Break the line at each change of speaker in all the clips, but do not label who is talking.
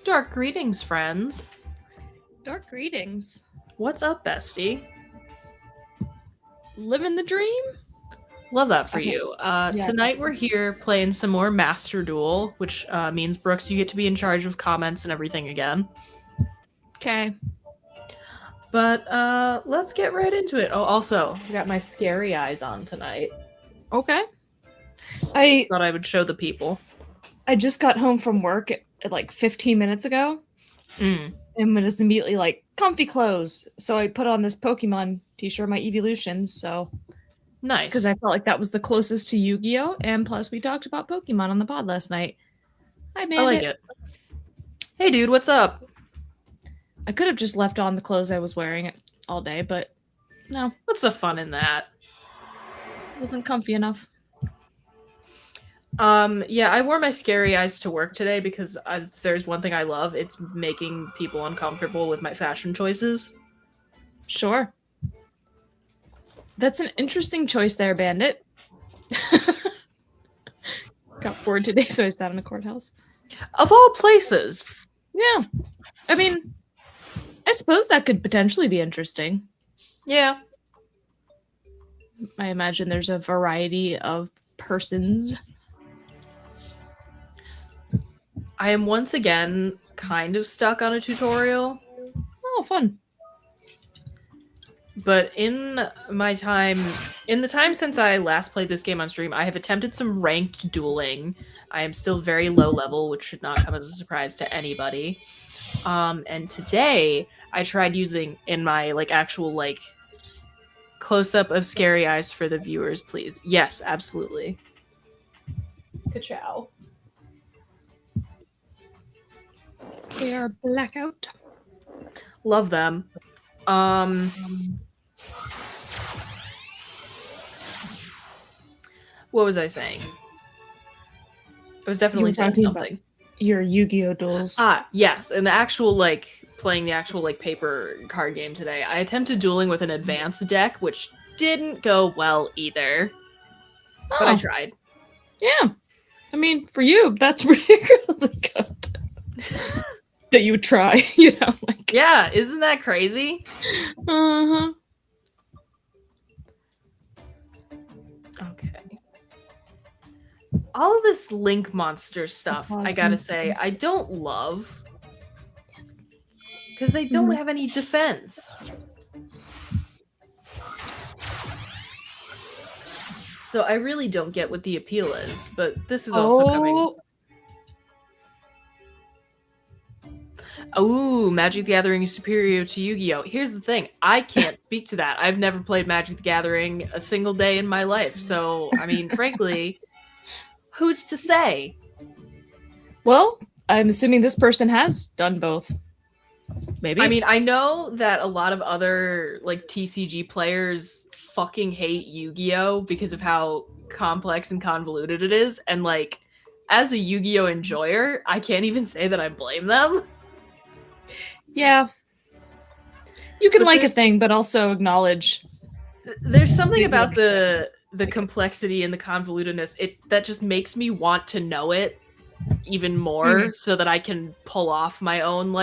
Dark greetings, friends.
Dark greetings.
What's up, bestie?
Living the dream?
Love that for
Okay.
you.
Yeah.
Tonight we're here playing some more Master Duel, which means, Brooks, you get to be in charge of comments and everything again.
Okay.
But let's get right into it. Oh, also, I got my scary eyes on tonight.
Okay. I
Thought I would show the people.
just got home from work at like 15 minutes ago.
Mm.
And was immediately like, comfy clothes. So I put on this Pokemon t-shirt, my Evolutions, so
Nice.
because I felt like that was the closest to Yu-Gi-Oh! And plus we talked about Pokemon on the pod last night. Hi, Bandit.
I like it. Hey, dude, what's up?
I could have just left on the clothes I was wearing all day, but no.
What's the fun in that?
It wasn't comfy enough.
Yeah, I wore my scary eyes to work today because there's one thing I love. It's making people uncomfortable with my fashion choices.
Sure. That's an interesting choice there, Bandit. Got bored today, so I sat in a courthouse.
Of all places.
Yeah. I mean, I suppose that could potentially be interesting.
Yeah.
I imagine there's a variety of persons.
I am once again kind of stuck on a tutorial.
Oh, fun.
But in the time since I last played this game on stream, I have attempted some ranked dueling. I am still very low level, which should not come as a surprise to anybody. And today I tried using in my actual close-up of scary eyes for the viewers, please. Yes, absolutely. Ka-chow.
They are blackout.
Love them. What was I saying? I was definitely saying something.
Your Yu-Gi-Oh! Duels.
Yes, and the actual playing the actual paper card game today. I attempted dueling with an advanced deck, which didn't go well either. Oh. But I tried.
Yeah. I mean, for you, that's really good. That you would try,
Yeah, isn't that crazy?
Uh-huh.
Okay. All of this Link Monster stuff, I gotta say, I don't love. Because they don't have any defense. So I really don't get what the appeal is, but this is also coming. Oh, Magic the Gathering is superior to Yu-Gi-Oh! Here's the thing. I can't speak to that. I've never played Magic the Gathering a single day in my life. So, I mean, frankly, who's to say?
Well, I'm assuming this person has done both. Maybe.
I mean, I know that a lot of other, TCG players fucking hate Yu-Gi-Oh! Because of how complex and convoluted it is. And, as a Yu-Gi-Oh! Enjoyer, I can't even say that I blame them.
Yeah. You can like a thing, but also acknowledge.
There's something about the complexity and the convolutedness that just makes me want to know it even more so that I can pull off my own,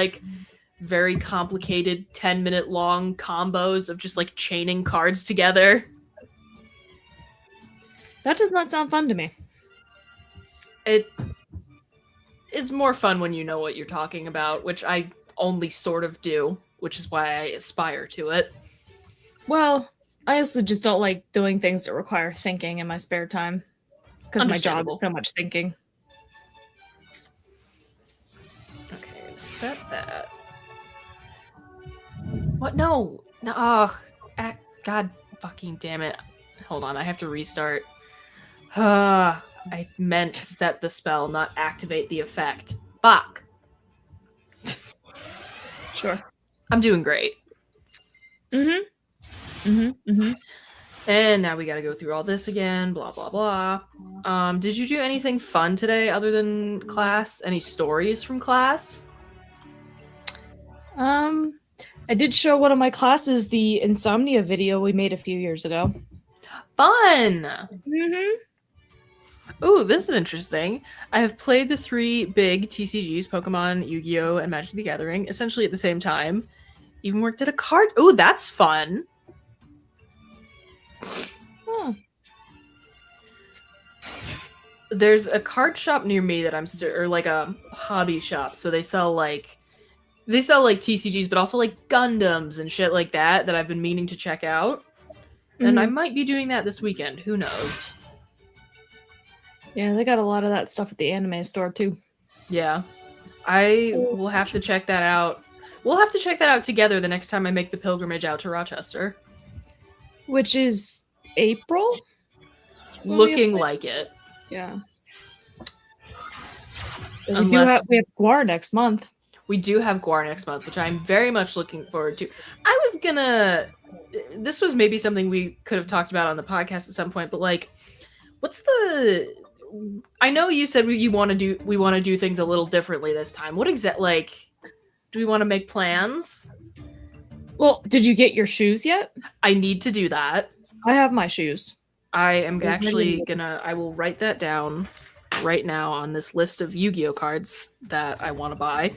very complicated 10-minute long combos of just, chaining cards together.
That does not sound fun to me.
It is more fun when you know what you're talking about, which I only sort of do, which is why I aspire to it.
Well, I also just don't like doing things that require thinking in my spare time, because my job is so much thinking.
Okay, set that. What? No! No! Oh, God fucking damn it. Hold on, I have to restart. I meant set the spell, not activate the effect. Fuck!
Sure.
I'm doing great. And now we gotta go through all this again, blah, blah, blah. Did you do anything fun today other than class? Any stories from class?
I did show one of my classes the Insomnia video we made a few years ago.
Fun! Ooh, this is interesting. I have played the 3 big TCGs, Pokemon, Yu-Gi-Oh, and Magic the Gathering, essentially at the same time. Even worked at a card. Ooh, that's fun.
Huh.
There's a card shop near me that or like a hobby shop. So they sell like TCGs, but also like Gundams and shit like that I've been meaning to check out. And I might be doing that this weekend. Who knows?
Yeah, they got a lot of that stuff at the anime store too.
Yeah. I will have to check that out. We'll have to check that out together the next time I make the pilgrimage out to Rochester.
Which is April?
Looking like it.
Yeah. We have Guar next month.
We do have Guar next month, which I'm very much looking forward to. I was gonna... This was maybe something we could have talked about on the podcast at some point, but like, what's the... I know you said we want to do things a little differently this time. What like, do we want to make plans?
Well, did you get your shoes yet?
I need to do that.
I have my shoes.
I am actually I will write that down right now on this list of Yu-Gi-Oh cards that I want to buy.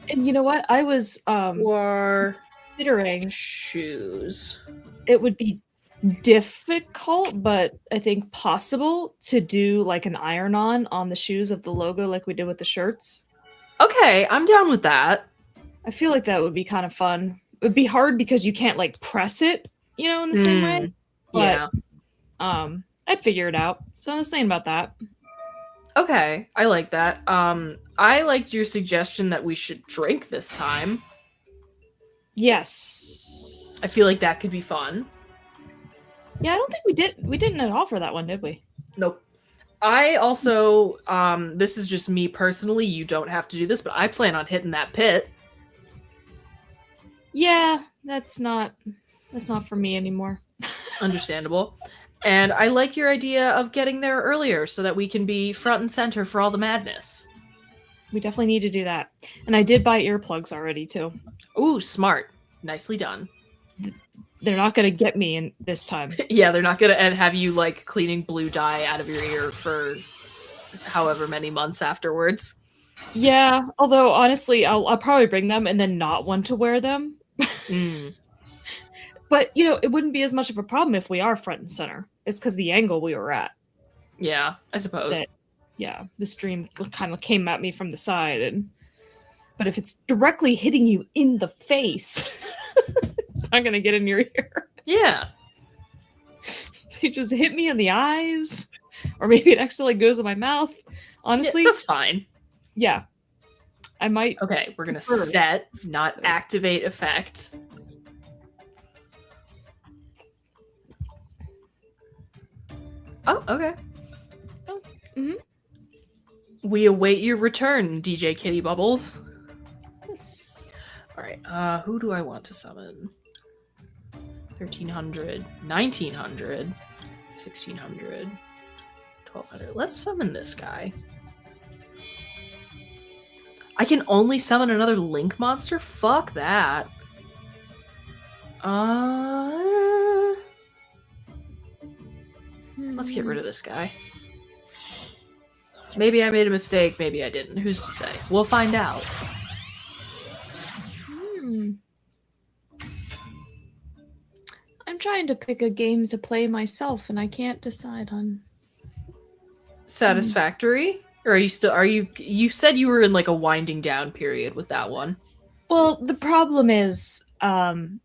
And you know what? I was considering
shoes.
It would be difficult, but I think possible to do like an iron-on the shoes of the logo like we did with the shirts.
Okay, I'm down with that.
I feel like that would be kind of fun. It would be hard because you can't like press it, in the same way. But, yeah. I'd figure it out. So I was thinking about that.
Okay, I like that. I liked your suggestion that we should drink this time.
Yes.
I feel like that could be fun.
Yeah, I don't think we did. We didn't at all for that one, did we?
Nope. I also, this is just me personally. You don't have to do this, but I plan on hitting that pit.
Yeah, that's not for me anymore.
Understandable. And I like your idea of getting there earlier so that we can be front and center for all the madness.
We definitely need to do that. And I did buy earplugs already, too.
Ooh, smart. Nicely done.
They're not going to get me in this time.
Yeah, they're not going to have you, like, cleaning blue dye out of your ear for however many months afterwards.
Yeah, although, honestly, I'll probably bring them and then not want to wear them. But, it wouldn't be as much of a problem if we are front and center. It's because the angle we were at.
Yeah, I suppose.
The stream kind of came at me from the side. But if it's directly hitting you in the face, it's not going to get in your ear.
Yeah.
If it just hit me in the eyes, or maybe it actually goes in my mouth. Honestly.
Yeah, that's fine.
Yeah. I might.
Okay, we're going to set, not activate effect. Oh, okay.
Oh,
We await your return, DJ Kitty Bubbles.
Yes.
Alright, who do I want to summon? 1300, 1900, 1600, 1200. Let's summon this guy. I can only summon another Link monster? Fuck that. Let's get rid of this guy. Maybe I made a mistake, maybe I didn't. Who's to say? We'll find out.
I'm trying to pick a game to play myself, and I can't decide on...
Satisfactory? Or are you you said you were in like a winding down period with that one.
Well, the problem is, I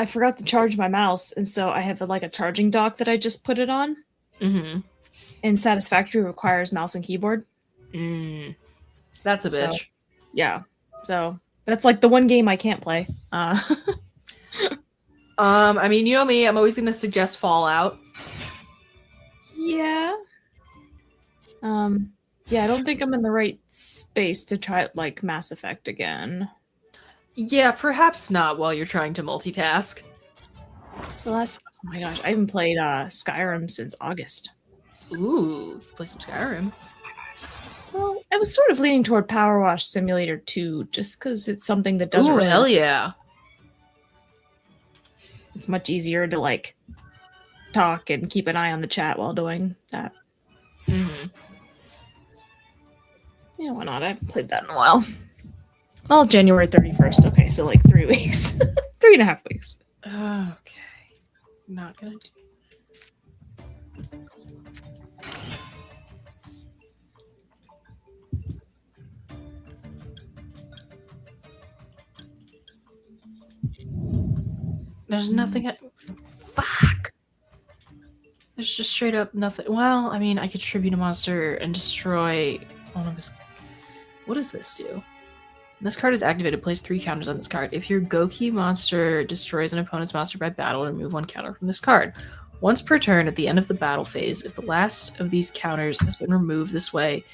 forgot to charge my mouse, and so I have a charging dock that I just put it on.
Mm-hmm.
And Satisfactory requires mouse and keyboard.
That's a bitch.
So, yeah. So that's the one game I can't play.
I mean, you know me, I'm always gonna suggest Fallout.
Yeah. Yeah, I don't think I'm in the right space to try Mass Effect again.
Yeah, perhaps not while you're trying to multitask.
So oh my gosh, I haven't played Skyrim since August.
Ooh, play some Skyrim.
Well, I was sort of leaning toward Power Wash Simulator 2, just because it's something that doesn't really...
hell yeah.
It's much easier to talk and keep an eye on the chat while doing that.
Mm-hmm.
Yeah, why not? I haven't played that in a while. Well, January 31st. Okay, so like 3 weeks. 3.5 weeks.
Okay. Not gonna do. There's nothing. Fuck. There's just straight up nothing. Well, I mean, I could tribute a monster and destroy one of his. What does this do? This card is activated. Place 3 counters on this card. If your Goki monster destroys an opponent's monster by battle, remove 1 counter from this card. Once per turn at the end of the battle phase, if the last of these counters has been removed this way,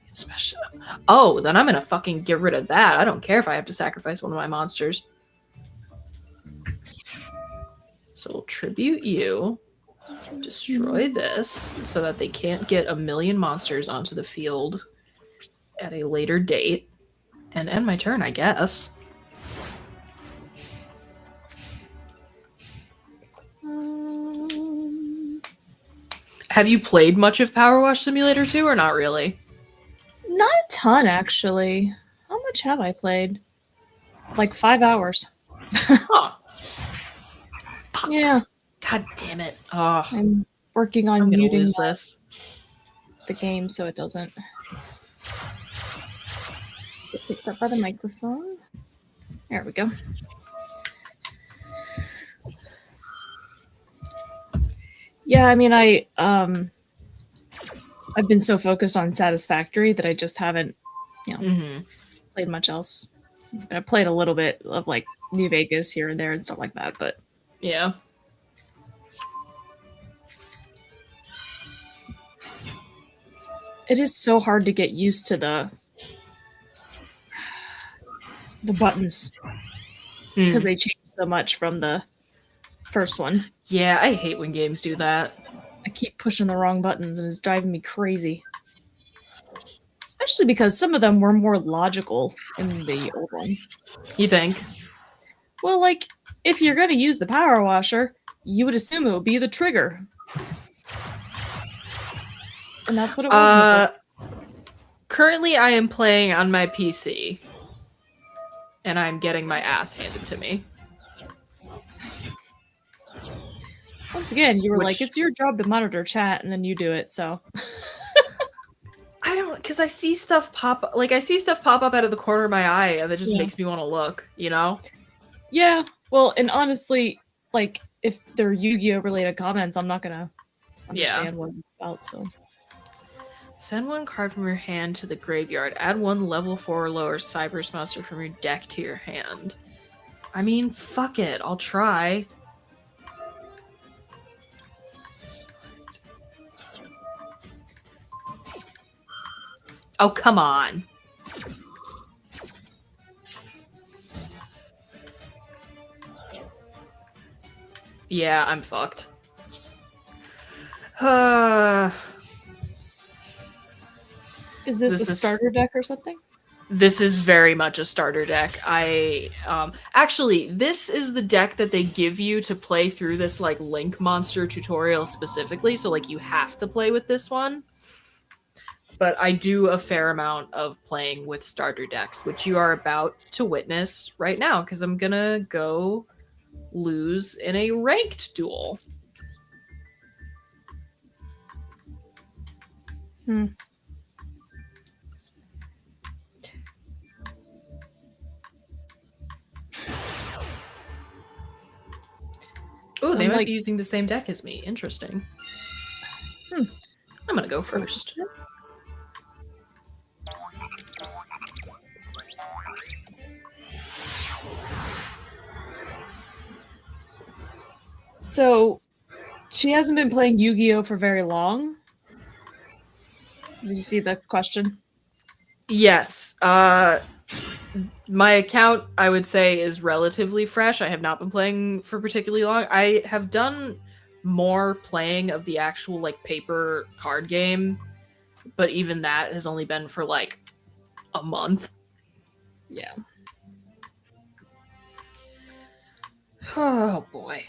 it's special. Oh, then I'm gonna fucking get rid of that. I don't care if I have to sacrifice one of my monsters. So we'll tribute you. Destroy this so that they can't get a million monsters onto the field at a later date. And end my turn, I guess. Have you played much of Power Wash Simulator 2 or not really?
Not a ton, actually. How much have I played? Like 5 hours.
Huh.
Yeah.
God damn it. Oh,
I'm working on
I'm gonna
muting
lose this.
the game so it doesn't get picked up by the microphone. There we go. Yeah, I mean, I've been so focused on Satisfactory that I just haven't, played much else. I played a little bit of like New Vegas here and there and stuff like that, but
yeah.
It is so hard to get used to the buttons because they change so much from the first one.
Yeah, I hate when games do that.
I keep pushing the wrong buttons and it's driving me crazy. Especially because some of them were more logical in the old one.
You think?
Well, like, if you're going to use the power washer, you would assume it would be the trigger. And that's what it was.
Currently, I am playing on my PC. And I'm getting my ass handed to me.
Once again, you were like, it's your job to monitor chat, and then you do it, so...
I don't, because I see stuff pop up out of the corner of my eye, and that just makes me want to look, you know?
Yeah, well, and honestly, like, if they're Yu-Gi-Oh! Related comments, I'm not gonna understand what it's about, so...
Send 1 card from your hand to the graveyard. Add 1 level 4 or lower Cyberse monster from your deck to your hand. I mean, fuck it, I'll try. Oh, come on. Yeah, I'm fucked.
Is this a starter deck or something?
This is very much a starter deck. Actually, this is the deck that they give you to play through this, like, Link monster tutorial specifically, so, like, you have to play with this one. But I do a fair amount of playing with starter decks, which you are about to witness right now, because I'm gonna go lose in a ranked duel. Oh, they might be using the same deck as me. Interesting. I'm gonna go first.
So, she hasn't been playing Yu-Gi-Oh! For very long? Did you see the question?
Yes. My account, I would say, is relatively fresh. I have not been playing for particularly long. I have done more playing of the actual, like, paper card game, but even that has only been for, like, a month.
Yeah.
Oh, boy.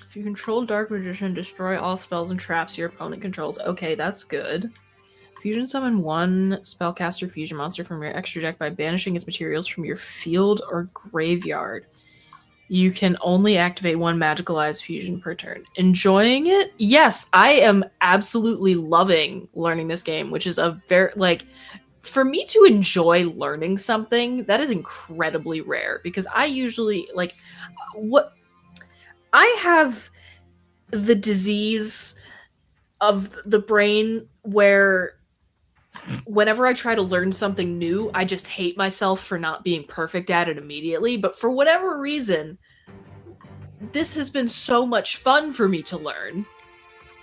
If you control Dark Magician, destroy all spells and traps your opponent controls. Okay, that's good. Fusion summon one spellcaster fusion monster from your extra deck by banishing its materials from your field or graveyard. You can only activate one magicalized fusion per turn. Enjoying it? Yes, I am absolutely loving learning this game, which is a very, like, for me to enjoy learning something, that is incredibly rare because I usually, like, what I have the disease of the brain where whenever I try to learn something new, I just hate myself for not being perfect at it immediately. But for whatever reason, this has been so much fun for me to learn.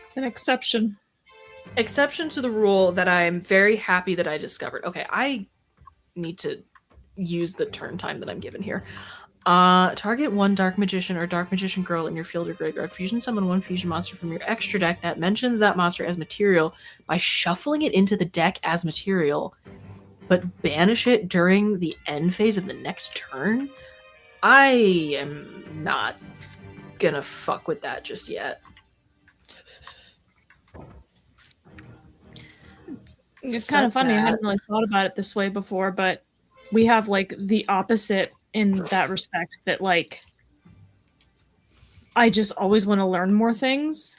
It's an exception.
Exception to the rule that I'm very happy that I discovered. Okay, I need to use the turn time that I'm given here. Target one Dark Magician or Dark Magician Girl in your field or graveyard. Fusion summon one fusion monster from your extra deck that mentions that monster as material by shuffling it into the deck as material, but banish it during the end phase of the next turn. I am not gonna fuck with that just yet.
It's kind of funny. I hadn't really thought about it this way before, but we have like the opposite in that respect, that like I just always want to learn more things.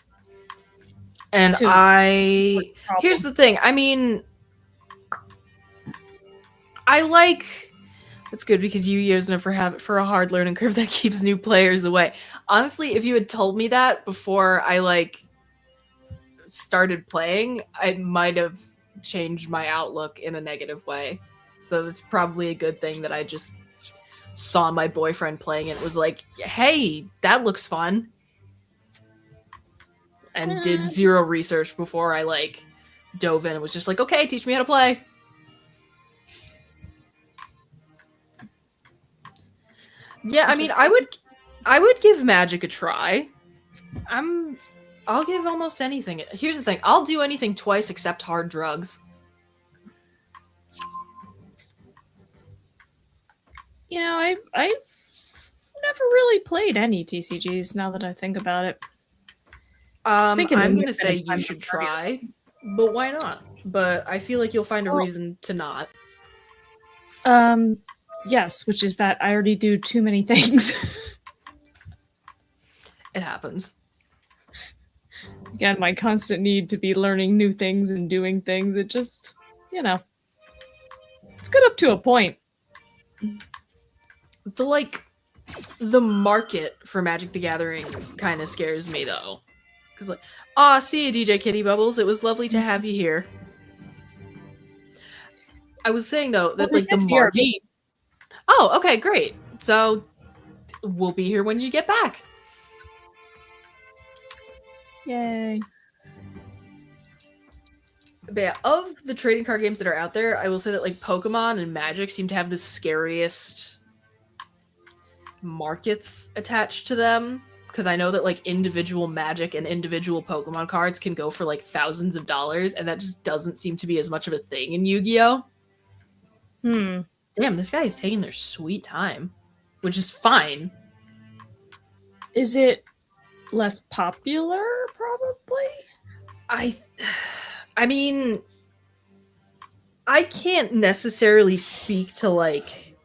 And here's the thing. I mean, I like, it's good because Yu-Gi-Oh's known for a hard learning curve that keeps new players away. Honestly, if you had told me that before I like started playing, I might have changed my outlook in a negative way. So it's probably a good thing that I just saw my boyfriend playing it, was like, hey, that looks fun, and did zero research before I like dove in and was just like, okay, teach me how to play. Yeah, I mean, I would give Magic a try. I'll give almost anything. Here's the thing, I'll do anything twice except hard drugs.
You know, I've never really played any TCGs now that I think about it.
I'm going to say you should try, but why not? But I feel like you'll find a reason to not.
Yes, which is that I already do too many things.
It happens.
Again, my constant need to be learning new things and doing things, it just, you know, it's good up to a point.
The market for Magic the Gathering kind of scares me, though. Because, like, see you, DJ Kitty Bubbles. It was lovely to have you here. I was saying, though, that, like, the market... Oh, okay, great. So, we'll be here when you get back.
Yay.
But yeah, of the trading card games that are out there, I will say that, like, Pokemon and Magic seem to have the scariest markets attached to them, because I know that like individual Magic and individual Pokemon cards can go for like thousands of dollars, and that just doesn't seem to be as much of a thing in Yu-Gi-Oh. Damn, this guy is taking their sweet time, which is fine.
Is it less popular? Probably.
I mean, I can't necessarily speak to like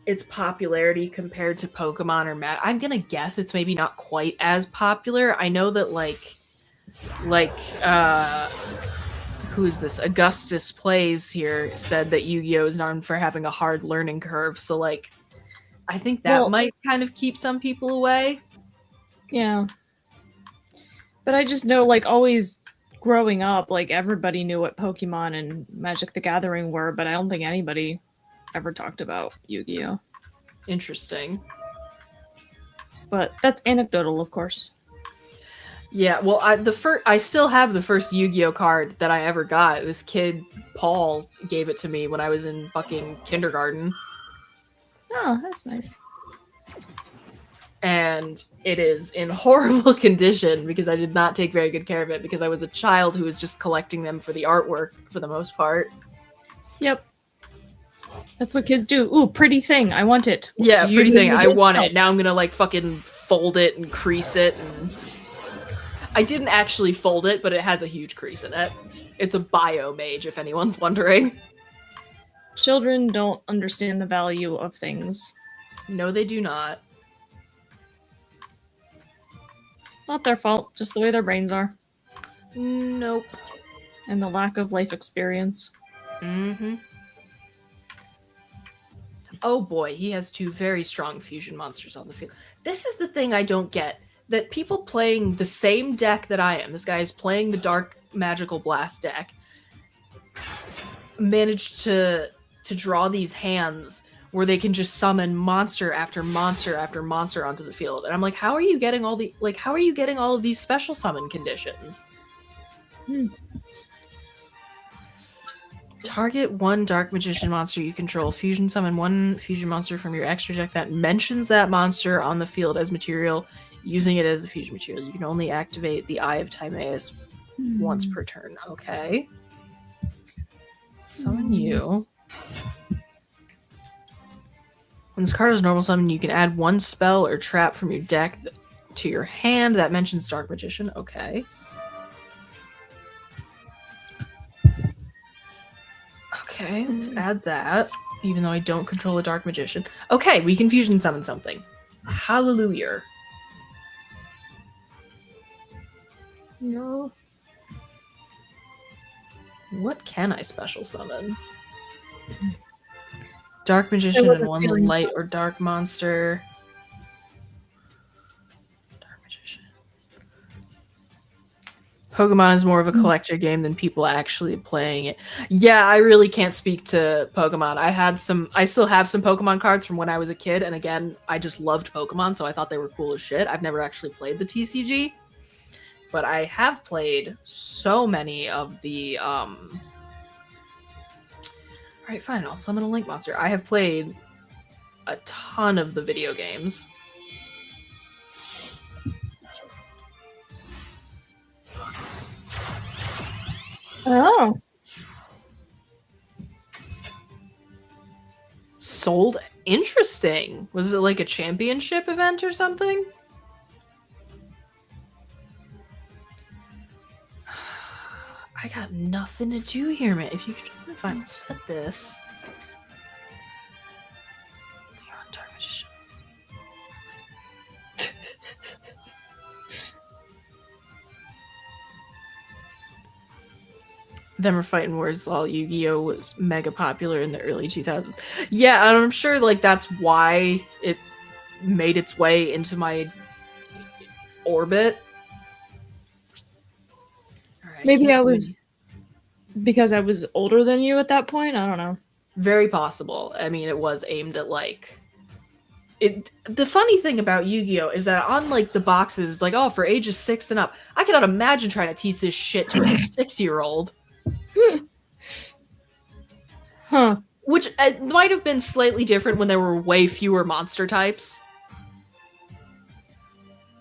its popularity compared to Pokemon or Magic. I'm gonna guess it's maybe not quite as popular. I know that like who is this? Augustus Plays here said that Yu-Gi-Oh is known for having a hard learning curve. So like, I think that might kind of keep some people away.
Yeah. But I just know, like, always growing up, like, everybody knew what Pokemon and Magic the Gathering were, but I don't think anybody ever talked about Yu-Gi-Oh.
Interesting.
But that's anecdotal, of course.
Yeah, well, I still have the first Yu-Gi-Oh card that I ever got. This kid, Paul, gave it to me when I was in fucking kindergarten.
Oh, that's nice.
And it is in horrible condition because I did not take very good care of it because I was a child who was just collecting them for the artwork for the most part.
Yep. That's what kids do. Ooh, pretty thing. I want it.
Yeah, pretty thing. I want it. Now I'm gonna like fucking fold it and crease it. And I didn't actually fold it, but it has a huge crease in it. It's a bio mage, if anyone's wondering.
Children don't understand the value of things.
No, they do not.
Not their fault, just the way their brains are.
Nope.
And the lack of life experience.
Mm-hmm. Oh boy, he has 2 very strong fusion monsters on the field. This is the thing I don't get. That people playing the same deck that I am, this guy is playing the Dark Magical Blast deck, managed to draw these hands where they can just summon monster after monster after monster onto the field. And I'm like, how are you getting all of these special summon conditions? Target 1 Dark Magician monster you control. Fusion summon 1 fusion monster from your extra deck that mentions that monster on the field as material, using it as the fusion material. You can only activate the Eye of Timaeus once per turn. Okay. Summon you. When this card is normal summon, you can add 1 spell or trap from your deck to your hand that mentions Dark Magician. Okay. Okay, let's add that, even though I don't control a Dark Magician. Okay, we can fusion summon something. Hallelujah.
No.
What can I special summon? Dark Magician and 1 light or dark monster. Dark Magician. Pokemon is more of a collector game than people actually playing it. Yeah, I really can't speak to Pokemon. I still have some Pokemon cards from when I was a kid, and again, I just loved Pokemon, so I thought they were cool as shit. I've never actually played the TCG, but I have played so many of the Alright, fine, I'll summon a Link monster. I have played a ton of the video games.
Oh.
Sold? Interesting. Was it like a championship event or something? I got nothing to do here, man. If you could just find set this. Dark Magician. Them are fighting words while Yu-Gi-Oh was mega popular in the early 2000s. Yeah, and I'm sure like that's why it made its way into my orbit. Right,
maybe I was because I was older than you at that point. I don't know.
Very possible. I mean, it was aimed at like it. The funny thing about Yu-Gi-Oh is that on like the boxes, like for ages 6 and up, I cannot imagine trying to teach this shit to a 6-year-old.
Huh.
Which might have been slightly different when there were way fewer monster types.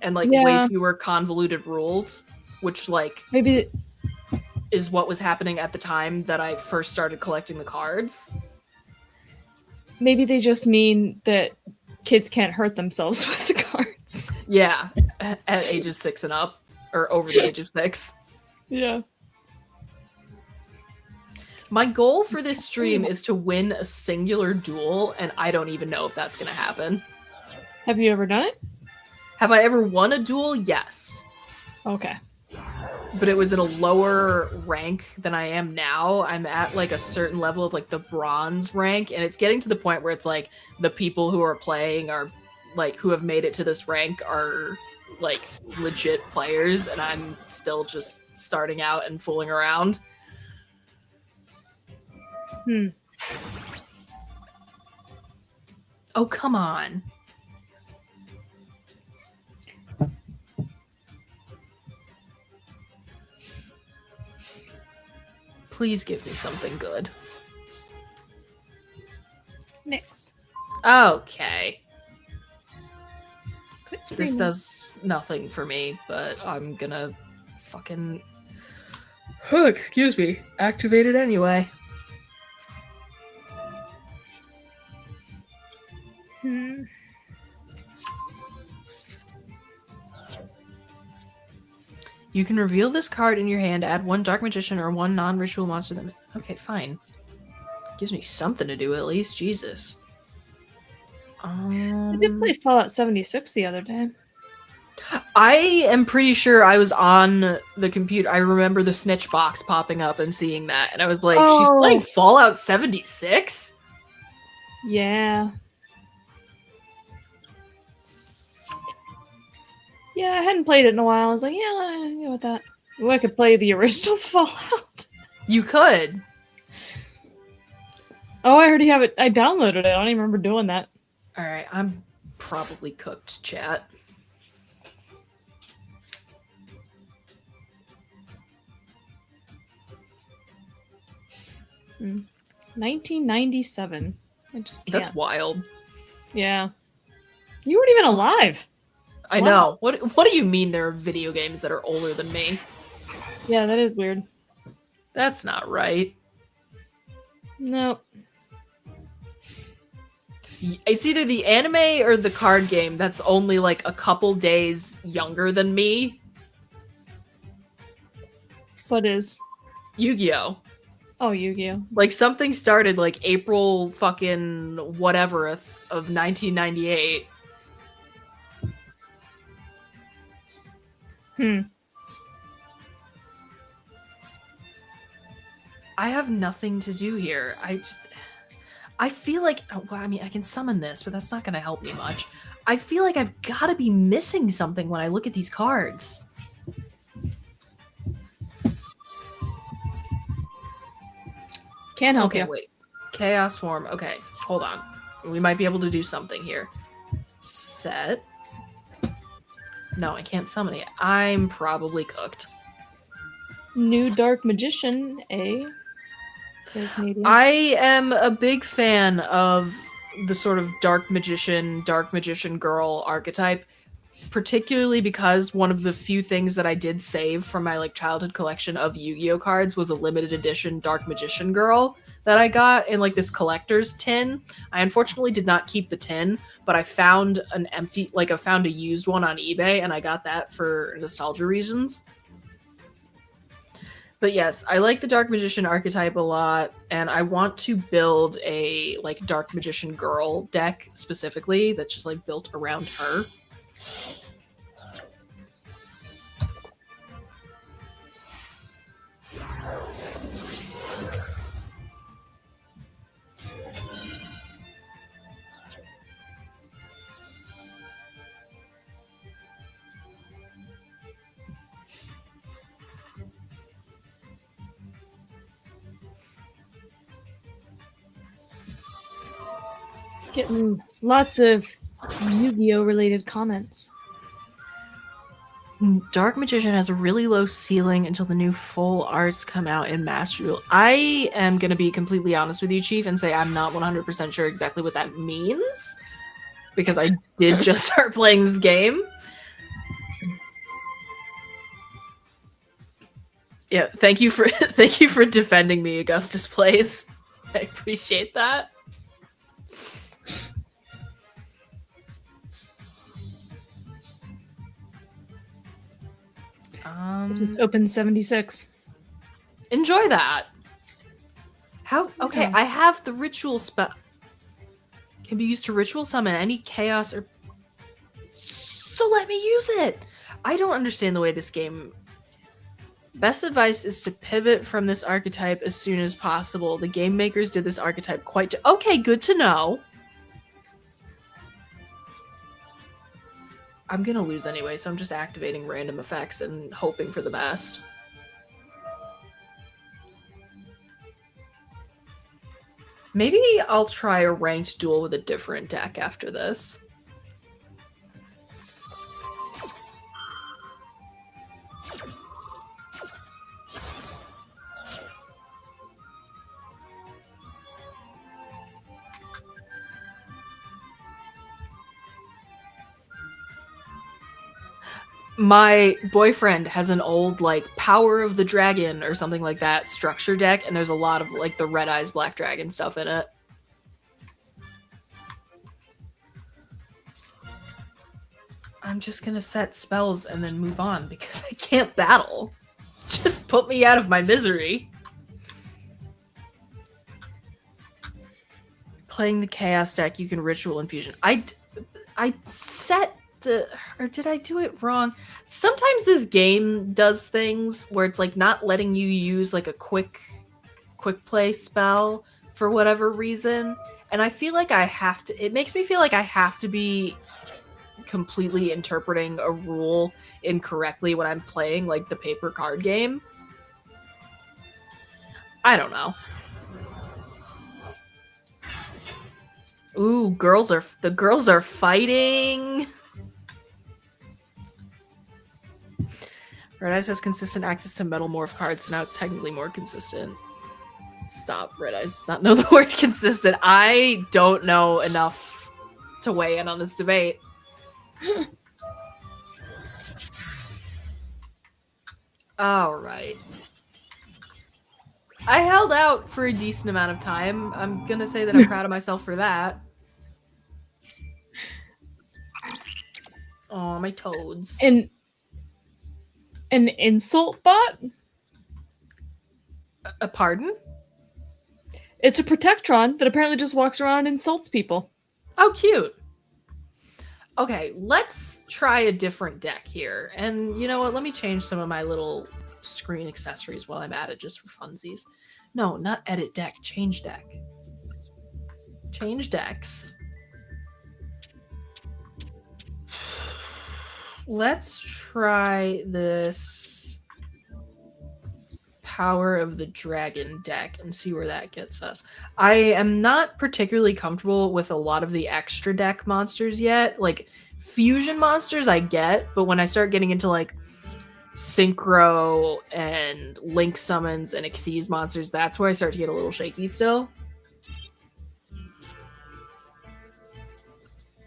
And like way fewer convoluted rules. Which like
maybe
is what was happening at the time that I first started collecting the cards.
Maybe they just mean that kids can't hurt themselves with the cards.
Yeah. At ages 6 and up. Or over the age of 6.
Yeah.
My goal for this stream is to win a singular duel, and I don't even know if that's going to happen.
Have you ever done it?
Have I ever won a duel? Yes.
Okay.
But it was at a lower rank than I am now. I'm at like a certain level of like the bronze rank, and it's getting to the point where it's like the people who are playing are like who have made it to this rank are like legit players, and I'm still just starting out and fooling around. Oh, come on. Please give me something good.
Nix.
Okay.
Quit
This
screaming.
does nothing for me, but I'm gonna fucking... Oh, excuse me. Activate it anyway. You can reveal this card in your hand, add one Dark Magician or one non-ritual monster that... Okay, fine. Gives me something to do at least. Jesus.
I did play Fallout 76 the other day.
I am pretty sure I was on the computer. I remember the snitch box popping up and seeing that, and I was like, she's playing Fallout 76?
Yeah. Yeah, I hadn't played it in a while. I was like, yeah, I go with that. Ooh, I could play the original Fallout.
You could.
Oh, I already have it. I downloaded it. I don't even remember doing that.
Alright, I'm probably cooked, chat.
Hmm. 1997. I just can't.
That's wild.
Yeah. You weren't even alive.
I know. What do you mean there are video games that are older than me?
Yeah, that is weird.
That's not right.
No.
It's either the anime or the card game that's only like a couple days younger than me.
What is?
Yu-Gi-Oh!
Oh, Yu-Gi-Oh!
Like something started like April fucking whatever of 1998. I have nothing to do here. I feel like, well, I mean, I can summon this, but that's not going to help me much. I feel like I've got to be missing something when I look at these cards.
Can't help you.
Okay, wait. Chaos form. Okay, hold on. We might be able to do something here. Set. No, I can't summon it. I'm probably cooked.
New Dark Magician,
I am a big fan of the sort of dark magician girl archetype, particularly because one of the few things that I did save from my like childhood collection of Yu-Gi-Oh cards was a limited edition dark magician girl that I got in like this collector's tin. I unfortunately did not keep the tin, but I found I found a used one on eBay and I got that for nostalgia reasons. But yes, I like the Dark Magician archetype a lot, and I want to build a like Dark Magician girl deck specifically that's just like built around her.
Getting lots of Yu-Gi-Oh related comments.
Dark Magician has a really low ceiling until the new full arts come out in Master Duel. I am going to be completely honest with you, Chief, and say I'm not 100% sure exactly what that means, because I did just start playing this game. Yeah, thank you for defending me, Augustus Plays. I appreciate that.
Just opened 76.
Enjoy that. How? Okay,
Yeah.
I have the ritual spell. Can be used to ritual summon any chaos or... So let me use it! I don't understand the way this game... Best advice is to pivot from this archetype as soon as possible. The game makers did this archetype quite... Okay, good to know. I'm gonna lose anyway, so I'm just activating random effects and hoping for the best. Maybe I'll try a ranked duel with a different deck after this. My boyfriend has an old, like, Power of the Dragon or something like that structure deck, and there's a lot of, like, the Red Eyes Black Dragon stuff in it. I'm just gonna set spells and then move on because I can't battle. Just put me out of my misery. Playing the Chaos deck, you can Ritual Infusion. I set the... Or did I do it wrong? Sometimes this game does things where it's like not letting you use like a quick play spell for whatever reason. And I feel like I have to... It makes me feel like I have to be completely interpreting a rule incorrectly when I'm playing like the paper card game. I don't know. Ooh, the girls are fighting. Red Eyes has consistent access to Metal Morph cards, so now it's technically more consistent. Stop, Red Eyes does not know the word consistent. I don't know enough to weigh in on this debate. All right. I held out for a decent amount of time. I'm gonna say that I'm proud of myself for that. Oh, my toads.
An insult bot?
A pardon?
It's a Protectron that apparently just walks around and insults people.
Oh, cute. Okay, let's try a different deck here. And you know what? Let me change some of my little screen accessories while I'm at it, just for funsies. No, not edit deck. Change deck. Change decks. Let's try this Power of the Dragon deck and see where that gets us. I am not particularly comfortable with a lot of the extra deck monsters yet. Like, fusion monsters I get, but when I start getting into, like, Synchro and Link summons and Xyz monsters, that's where I start to get a little shaky still.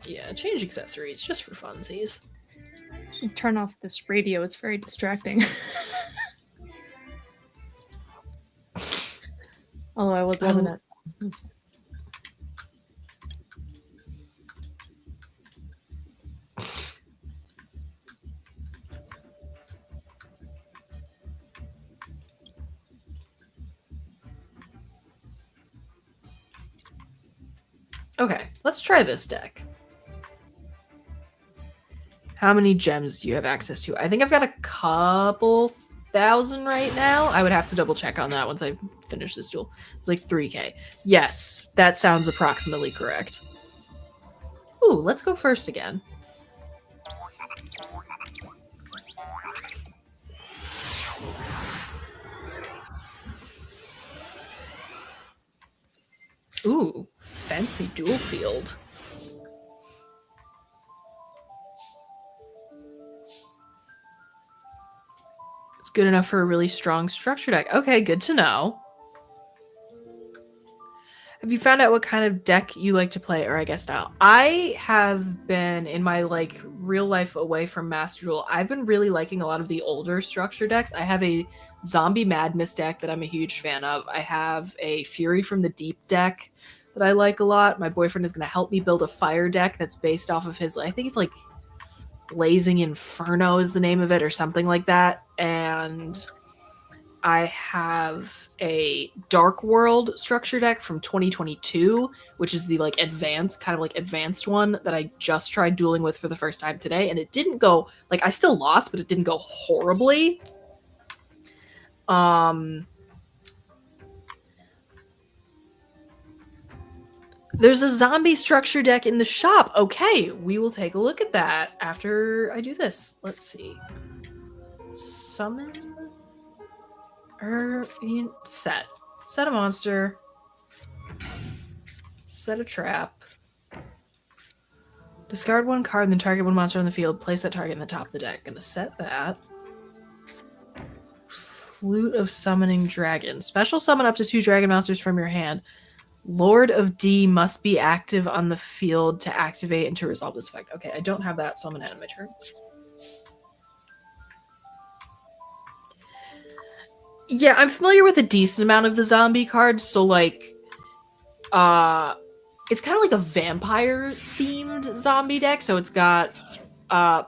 Yeah, change accessories, just for funsies.
I should turn off this radio, it's very distracting. Although I was loving that song.
Okay, let's try this deck. How many gems do you have access to? I think I've got a couple thousand right now. I would have to double check on that once I finish this duel. It's like 3k. Yes, that sounds approximately correct. Ooh, let's go first again. Ooh, fancy dual field. It's good enough for a really strong structure deck. Okay, good to know. Have you found out what kind of deck you like to play, or I guess style? I have been, in my like real life away from Master Duel, I've been really liking a lot of the older structure decks. I have a Zombie Madness deck that I'm a huge fan of. I have a Fury from the Deep deck that I like a lot. My boyfriend is going to help me build a fire deck that's based off of his, I think it's like Blazing Inferno is the name of it or something like that. And I have a Dark World structure deck from 2022, which is the like advanced one that I just tried dueling with for the first time today, and it didn't go, like, I still lost, but it didn't go horribly. There's a zombie structure deck in the shop. Okay, we will take a look at that after I do this. Let's see. Summon set a monster, set a trap, discard one card and then target one monster on the field, place that target in the top of the deck. Gonna set that. Flute of Summoning Dragon. Special summon up to 2 dragon monsters from your hand. Lord of D must be active on the field to activate and to resolve this effect. Okay, I don't have that, so I'm gonna end my turn. Yeah, I'm familiar with a decent amount of the zombie cards, so like, it's kind of like a vampire-themed zombie deck. So it's got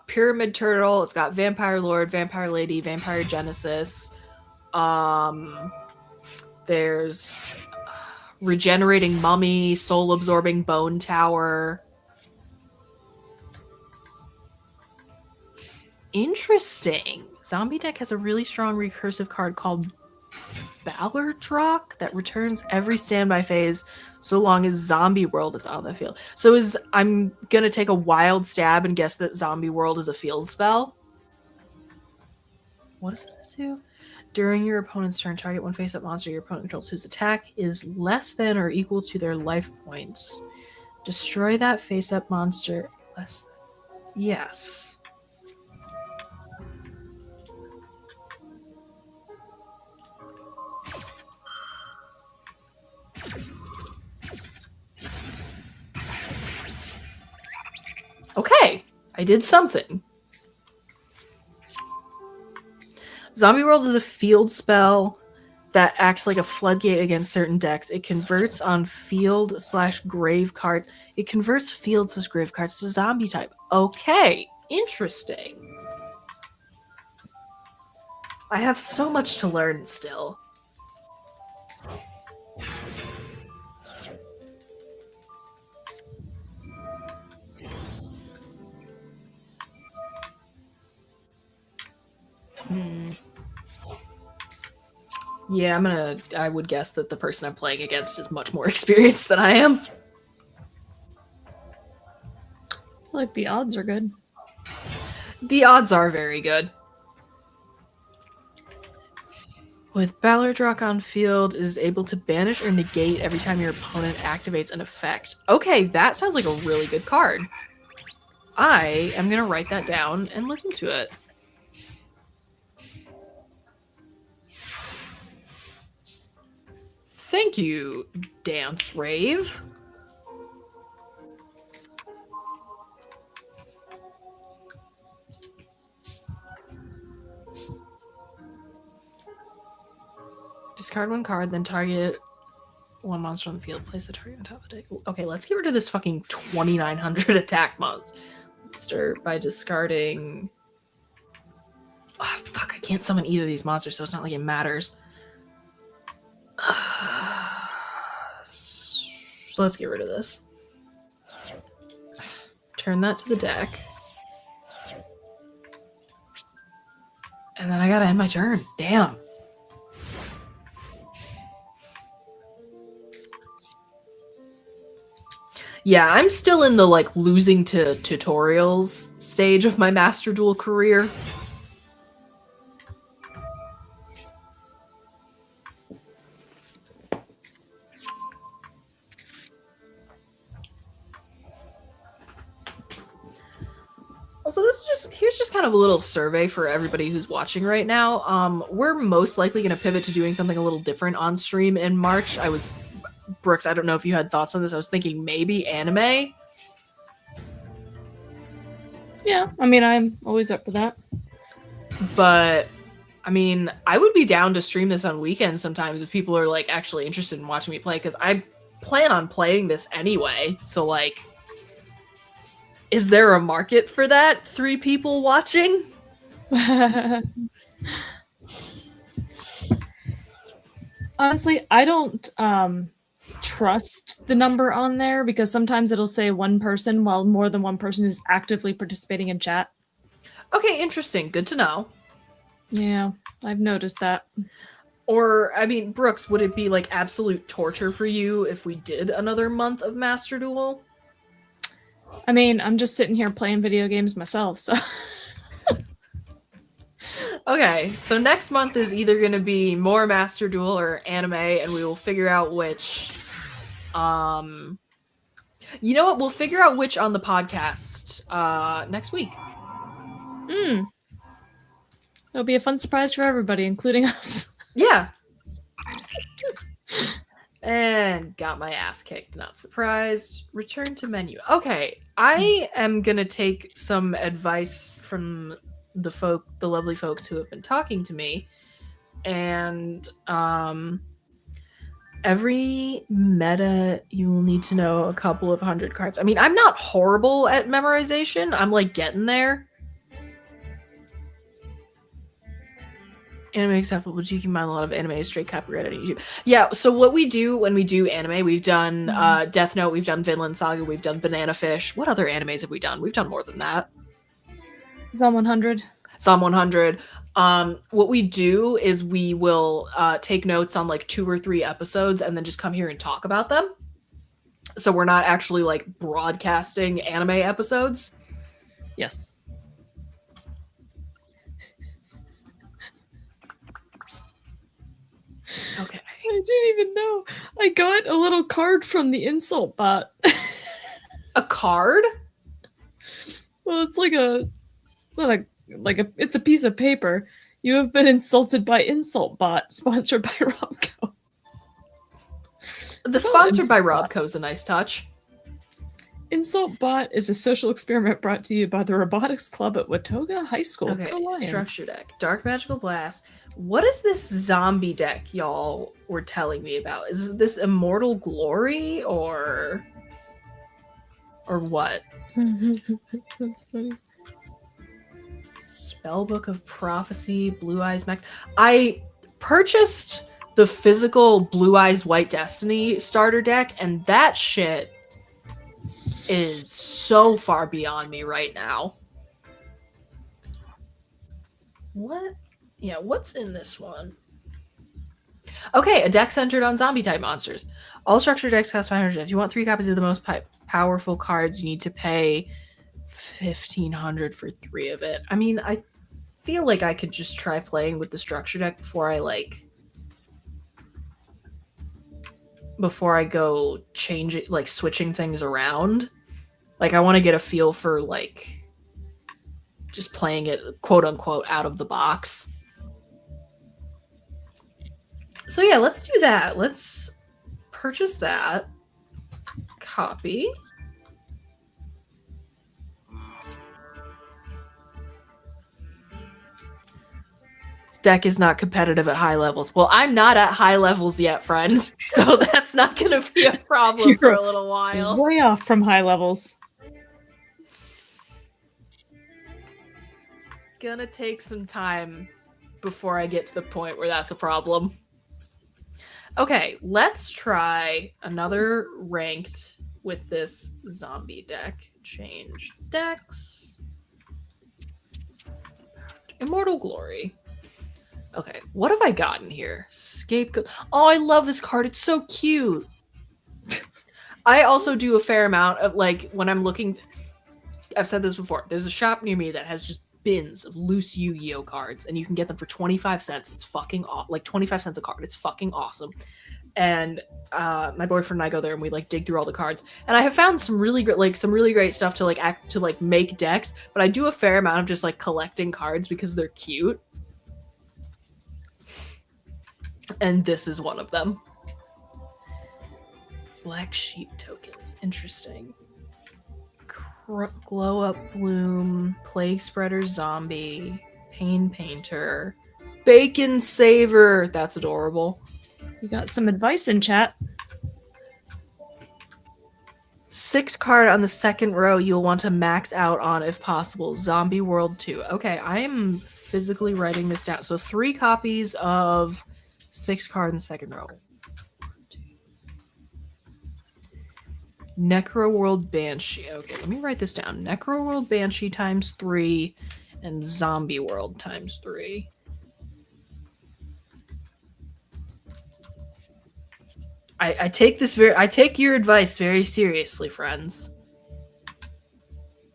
Pyramid Turtle. It's got Vampire Lord, Vampire Lady, Vampire Genesis. There's Regenerating Mummy, Soul Absorbing Bone Tower. Interesting. Zombie deck has a really strong recursive card called Ballardrock that returns every standby phase so long as Zombie World is on the field. So I'm gonna take a wild stab and guess that Zombie World is a field spell. What does this do? During your opponent's turn, target one face-up monster your opponent controls whose attack is less than or equal to their life points. Destroy that face-up monster less than... Yes. Okay, I did something. Zombie World is a field spell that acts like a floodgate against certain decks. It converts on field/grave cards. It converts field/grave cards to zombie type. Okay, interesting. I have so much to learn still. Yeah, I would guess that the person I'm playing against is much more experienced than I am.
Like, the odds are good.
The odds are very good. With Ballardrock on field, it is able to banish or negate every time your opponent activates an effect. Okay, that sounds like a really good card. I am going to write that down and look into it. Thank you, Dance Rave. Discard one card, then target one monster on the field. Place the target on top of the deck. Okay, let's get rid of this fucking 2,900 attack monster by discarding... Oh, fuck, I can't summon either of these monsters, so it's not like it matters. So let's get rid of this. Turn that to the deck. And then I gotta end my turn. Damn. Yeah, I'm still in the, like, losing to tutorials stage of my Master Duel career. Also, here's just kind of a little survey for everybody who's watching right now. We're most likely going to pivot to doing something a little different on stream in March. Brooks, I don't know if you had thoughts on this. I was thinking maybe anime.
Yeah, I mean, I'm always up for that.
But, I mean, I would be down to stream this on weekends sometimes if people are, like, actually interested in watching me play, because I plan on playing this anyway. So, like, is there a market for that? 3 people watching?
Honestly, I don't trust the number on there because sometimes it'll say one person while more than one person is actively participating in chat.
Okay, interesting. Good to know.
Yeah, I've noticed that.
Or, I mean, Brooks, would it be, like, absolute torture for you if we did another month of Master Duel?
I mean, I'm just sitting here playing video games myself, so...
Okay, so next month is either going to be more Master Duel or anime, and we will figure out which... You know what? We'll figure out which on the podcast next week.
It'll be a fun surprise for everybody, including us.
Yeah. And got my ass kicked. Not surprised. Return to menu. Okay, I am going to take some advice from the lovely folks who have been talking to me, and Every meta, you will need to know a couple of 100 cards. I mean, I'm not horrible at memorization. I'm like getting there. Anime acceptable, but you can find a lot of anime straight copyright on YouTube. Yeah, so what we do when we do anime, we've done Death Note, we've done Vinland Saga, we've done Banana Fish. What other animes have we done? We've done more than that.
Zom 100.
Zom 100. What we do is we will take notes on like 2 or 3 episodes and then just come here and talk about them. So we're not actually like broadcasting anime episodes.
Yes.
Okay.
I didn't even know. I got a little card from the insult bot.
A card?
Well, it's like it's a piece of paper. You have been insulted by Insult Bot, sponsored by Robco.
The sponsored by Robco is a nice touch.
Insult Bot is a social experiment brought to you by the Robotics Club at Watoga High School.
Okay, structure deck. Dark Magical Blast. What is this zombie deck y'all were telling me about? Is this Immortal Glory or what?
That's funny.
Spellbook of Prophecy, Blue Eyes Max. I purchased the physical Blue Eyes White Destiny starter deck, and that shit is so far beyond me right now. What? Yeah, what's in this one? Okay, a deck centered on zombie-type monsters. All structure decks cost 500. If you want 3 copies of the most powerful cards, you need to pay 1,500 for 3 of it. I mean, I feel like I could just try playing with the structure deck before I go change it, like switching things around. Like I want to get a feel for like just playing it quote unquote out of the box. So yeah, let's do that. Let's purchase that. Copy. Deck is not competitive at high levels. Well, I'm not at high levels yet, friend. So that's not going to be a problem for a little while.
Way off from high levels.
Gonna take some time before I get to the point where that's a problem. Okay, let's try another ranked with this zombie deck. Change decks. Immortal Glory. Okay, what have I gotten here? Scapegoat. Oh, I love this card. It's so cute. I also do a fair amount of, like, when I'm looking... I've said this before. There's a shop near me that has just bins of loose Yu-Gi-Oh cards, and you can get them for 25 cents. It's fucking like 25 cents a card. It's fucking awesome. And my boyfriend and I go there and we like dig through all the cards. And I have found some really great stuff to make decks, but I do a fair amount of just like collecting cards because they're cute. And this is one of them. Black Sheep tokens. Interesting. Glow Up Bloom, Plague Spreader Zombie, Pain Painter, Bacon Saver. That's adorable.
You got some advice in chat.
6 card on the second row you'll want to max out on if possible. Zombie World 2. Okay, I am physically writing this down. So 3 copies of 6 card in the second row. Necro World Banshee. Okay, let me write this down. Necro World Banshee times 3 and Zombie World times 3. I take your advice very seriously, friends.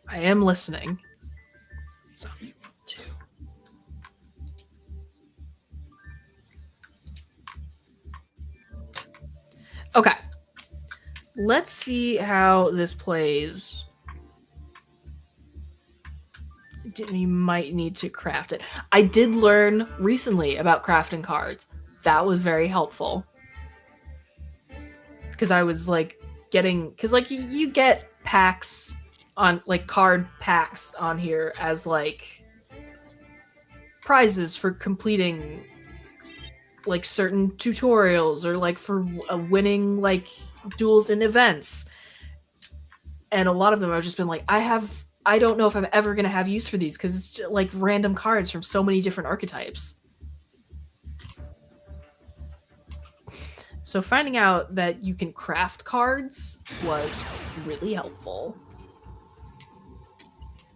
I am listening. Zombie World 2. Okay. Let's see how this plays. You might need to craft it. I did learn recently about crafting cards. That was very helpful. Because I was like because like you get packs on like card packs on here as like prizes for completing like certain tutorials or like for winning like duels in events. And a lot of them have just been like, I don't know if I'm ever going to have use for these because it's just, like random cards from so many different archetypes. So finding out that you can craft cards was really helpful.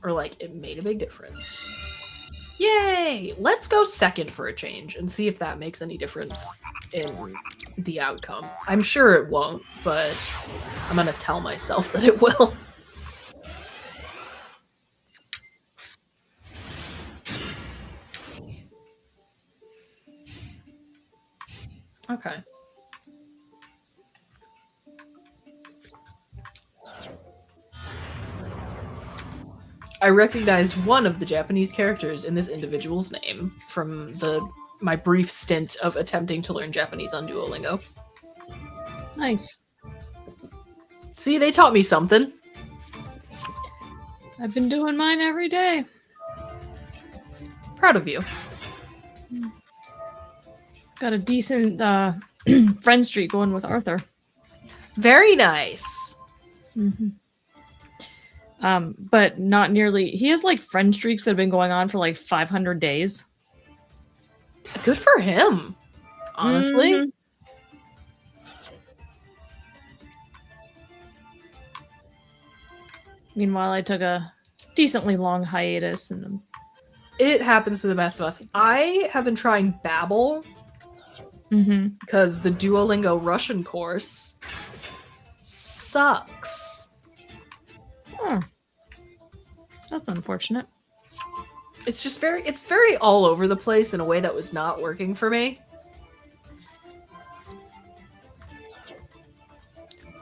Or like it made a big difference. Yay! Let's go second for a change and see if that makes any difference in the outcome. I'm sure it won't, but I'm gonna tell myself that it will. Okay. I recognize one of the Japanese characters in this individual's name from my brief stint of attempting to learn Japanese on Duolingo.
Nice.
See, they taught me something.
I've been doing mine every day.
Proud of you.
Got a decent friend streak going with Arthur.
Very nice.
Mm-hmm. But not nearly. He has like friend streaks that have been going on for like 500 days.
Good for him, honestly.
Mm-hmm. Meanwhile, I took a decently long hiatus, and
it happens to the best of us. I have been trying Babbel because the Duolingo Russian course sucks.
Oh. That's unfortunate.
It's very all over the place in a way that was not working for me.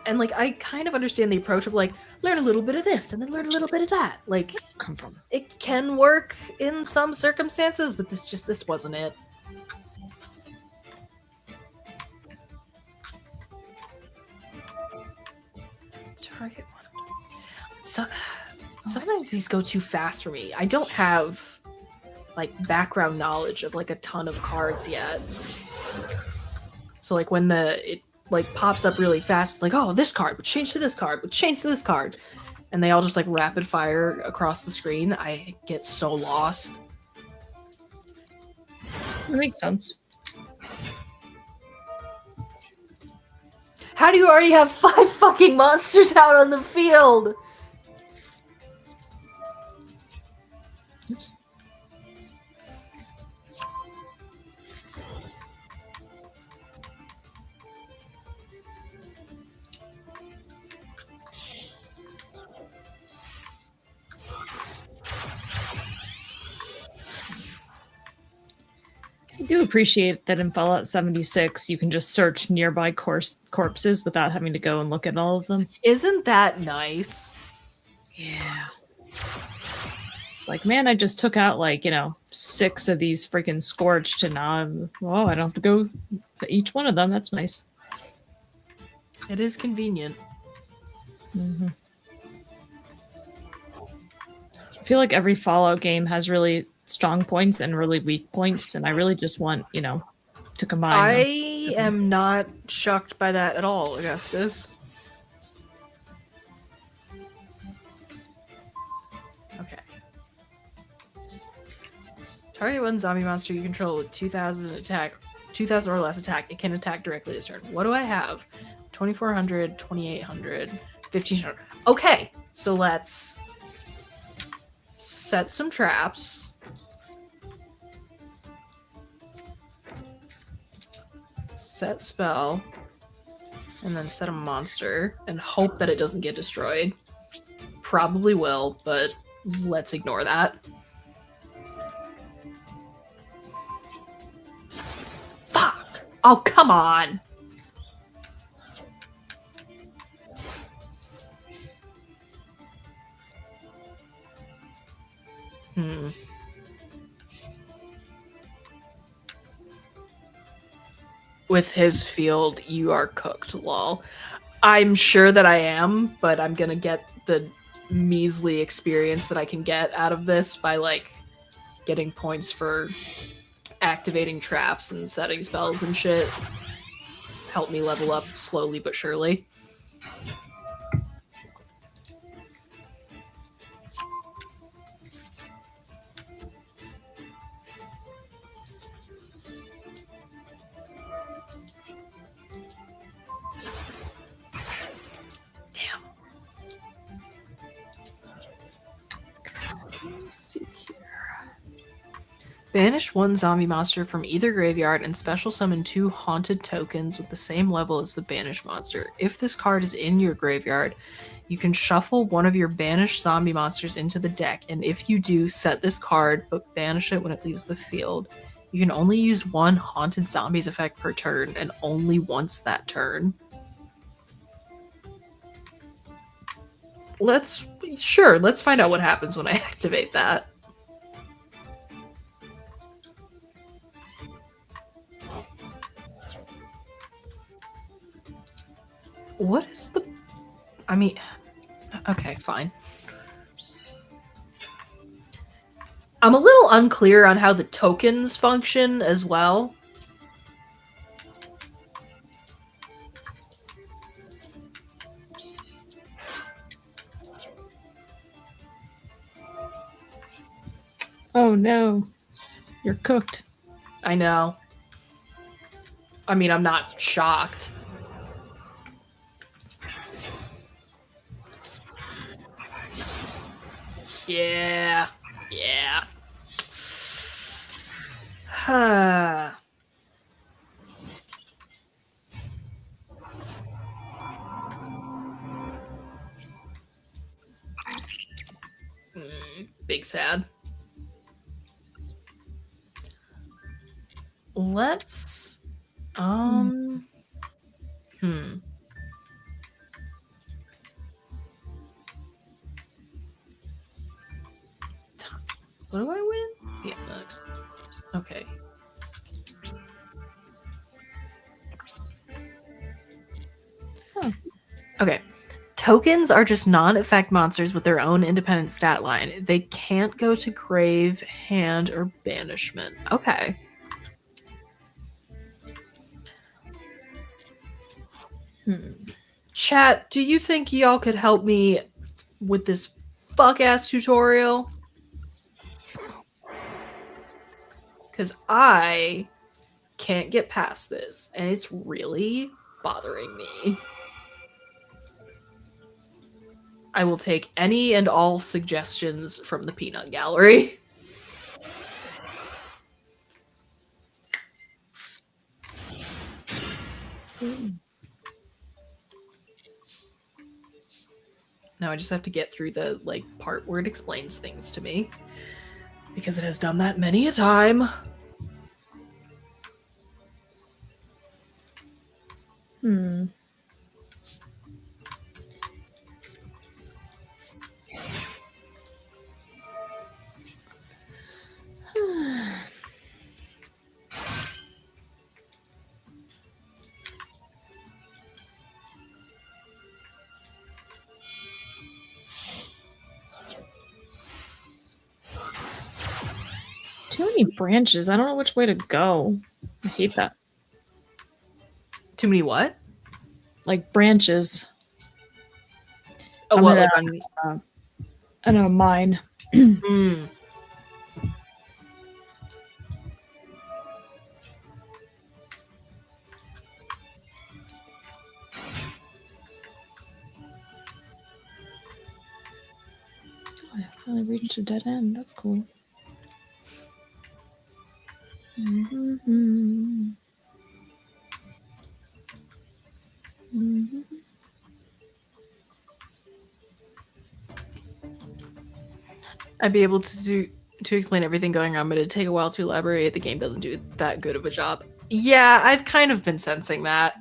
And like I kind of understand the approach of like learn a little bit of this and then learn a little bit of that. Like
Come from
it can work in some circumstances, but this wasn't it. Target one. Sometimes these go too fast for me. I don't have like background knowledge of like a ton of cards yet. So like when it like pops up really fast, it's like, oh, this card would change to this card, would change to this card. And they all just like rapid fire across the screen. I get so lost.
That makes sense.
How do you already have 5 fucking monsters out on the field?
Oops. I do appreciate that in Fallout 76 you can just search nearby corpses without having to go and look at all of them.
Isn't that nice?
Yeah. Like, man, I just took out, like, 6 of these freaking Scorched, and now I don't have to go to each one of them. That's nice.
It is convenient.
Mm-hmm. I feel like every Fallout game has really strong points and really weak points, and I really just want, to combine them.
I am not shocked by that at all, Augustus. Okay. Target one zombie monster you control with 2,000 attack, 2,000 or less attack. It can attack directly this turn. What do I have? 2,400, 2,800, 1,500. Okay, so let's set some traps. Set spell, and then set a monster, and hope that it doesn't get destroyed. Probably will, but let's ignore that. Fuck! Oh, come on! With his field, you are cooked, lol. I'm sure that I am, but I'm gonna get the measly experience that I can get out of this by, like, getting points for activating traps and setting spells and shit help me level up slowly but surely. Damn. Let's see here. Banish one zombie monster from either graveyard and special summon 2 haunted tokens with the same level as the banished monster. If this card is in your graveyard, you can shuffle one of your banished zombie monsters into the deck, and if you do, set this card, but banish it when it leaves the field. You can only use 1 haunted zombies effect per turn, and only once that turn. Let's find out what happens when I activate that. What is the... I mean... Okay, fine. I'm a little unclear on how the tokens function as well.
Oh no. You're cooked.
I know. I mean, I'm not shocked. Yeah. Yeah. Big sad. Let's What do I win? Yeah, next. Okay.
Huh.
Okay. Tokens are just non-effect monsters with their own independent stat line. They can't go to grave, hand, or banishment. Okay. Chat, do you think y'all could help me with this fuck-ass tutorial? Because I can't get past this, and it's really bothering me. I will take any and all suggestions from the peanut gallery. Now I just have to get through the part where it explains things to me, because it has done that many a time.
Too many branches. I don't know which way to go. I hate that.
Too many what?
Like branches.
Oh, what?
I know mine. I finally reached a dead end. That's cool.
I'd be able to explain everything going on, but it'd take a while to elaborate. The game doesn't do that good of a job. Yeah, I've kind of been sensing that.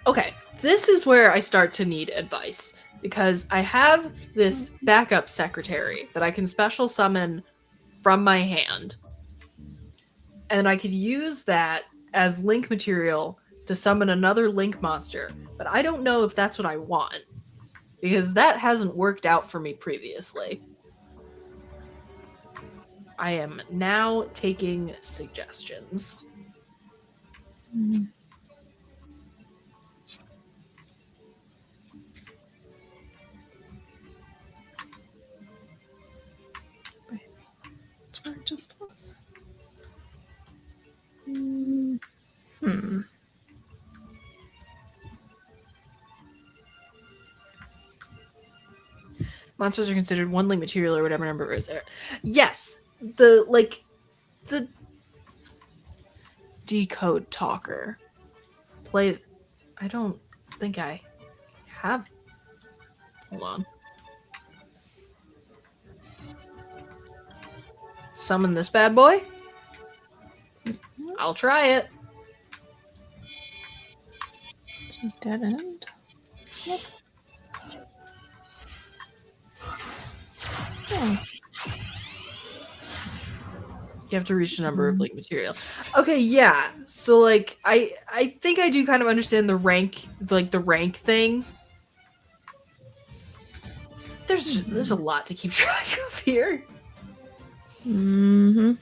Okay, this is where I start to need advice. because I have this backup secretary that I can special summon from my hand. And I could use that as link material to summon another link monster, but I don't know if that's what I want, because that hasn't worked out for me previously. I am now taking suggestions.
Mm. That's where it just was. Hmm.
Monsters are considered one link material or whatever number is there. Yes, the decode talker. Play. I don't think I have. Hold on. Summon this bad boy. I'll try it.
It's a dead end. Yep. Oh.
You have to reach a number of link material. Okay, yeah. So like I think I do kind of understand the rank, like the rank thing. There's a lot to keep track of here.
Mm-hmm.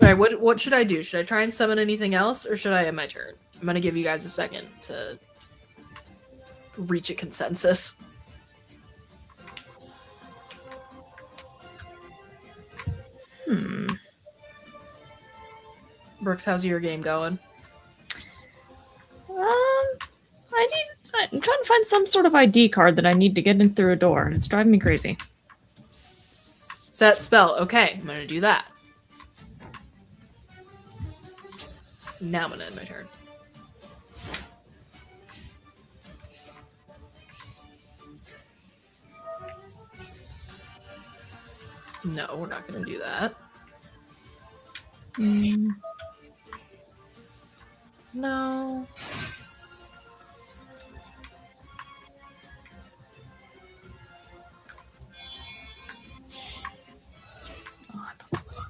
Alright, what should I do? Should I try and summon anything else, or should I end my turn? I'm gonna give you guys a second to reach a consensus. Brooks, how's your game going?
I'm trying to find some sort of ID card that I need to get in through a door, and it's driving me crazy.
Set spell. Okay, I'm gonna do that. Now I'm gonna end my turn. No, we're not gonna do that. No.
Oh, I thought that was